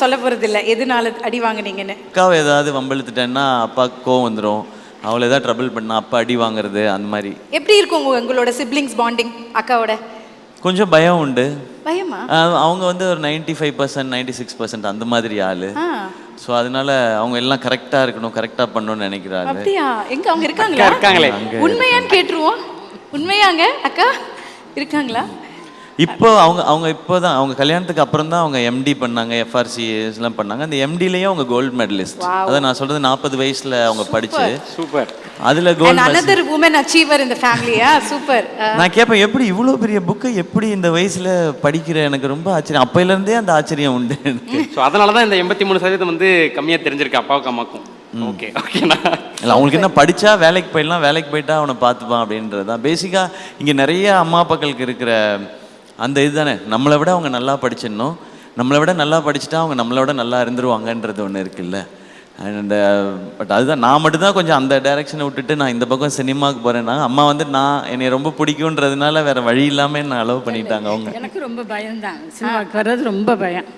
சொல்ல போறது இல்ல எதனால அடி வாங்குனீங்கன்னு. அக்காவை ஏதாவது வம்பிழுத்துட்டேன்னா அப்பாவுக்கு கோவம் வந்துடும். அவளை ஏதாவது ட்ரபிள் பண்ணா அப்பா அடி வாங்குறது அந்த மாதிரி. எப்படி இருக்கும் உங்களோட சிப்ளிங்ஸ் பாண்டிங் அக்காவோட? கொஞ்சம் பயம் உண்டு. பயமா? அவங்க வந்து ஒரு 95% 96% அந்த மாதிரி ஆளு. ஸோ அதனால அவங்க எல்லாம் கரெக்டா இருக்கணும், கரெக்டா பண்ணணும்னு நினைக்கிறாங்க. அப்படியா? எங்க அவங்க இருக்காங்களா? இருக்காங்களே. உண்மையான்னு கேட்டுருவோம். உண்மையாங்க அக்கா இருக்காங்களா? இப்போ அவங்க இப்போதான் அவங்க கல்யாணத்துக்கு அப்புறம் தான் அவங்க எம்டி பண்ணாங்க, எஃப்ஆர்சிஎஸ் எல்லாம் பண்ணாங்க. அந்த எம்டிலேயே அவங்க கோல்டு மெடலிஸ்ட். அதான் நான் சொல்றது 40 வயசுல அவங்க படிச்சு சூப்பர். அதுல gold. another woman achiever in the family. Super. நான் கேட்பேன், எப்படி இவ்வளோ பெரிய புக்கை எப்படி இந்த வயசுல படிக்கிற? எனக்கு ரொம்ப ஆச்சரியம். அப்பையில இருந்தே அந்த ஆச்சரியம் உண்டு எனக்கு. ஸோ அதனால தான் இந்த 83% வந்து கம்மியாக தெரிஞ்சிருக்கு அப்பாவுக்கு அம்மாக்கும். ஓகே ஓகேண்ணா. இல்லை, அவங்களுக்கு என்ன படித்தா வேலைக்கு போயிடலாம், வேலைக்கு போயிட்டா அவனை பார்த்துப்பான் அப்படின்றது தான் பேசிக்காக இங்கே நிறைய அம்மா அப்பாக்களுக்கு இருக்கிற அந்த இது தானே. நம்மளை விட அவங்க நல்லா படிச்சிடணும், நம்மளை விட நல்லா படிச்சுட்டா அவங்க நம்மளை விட நல்லா இருந்துருவாங்கன்றது ஒன்று இருக்குல்ல. அண்ட் பட் அதுதான் நான் மட்டும்தான் கொஞ்சம் அந்த டைரக்ஷனை விட்டுட்டு நான் இந்த பக்கம் சினிமாவுக்கு போகிறேன்னா, அம்மா வந்து என்னை ரொம்ப பிடிக்குன்றதுனால வேறு வழி இல்லாமல் நான் அலோவ் பண்ணிட்டாங்க அவங்க. எனக்கு ரொம்ப பயம்தான், சினிமாவுக்கு வர்றது ரொம்ப பயம்.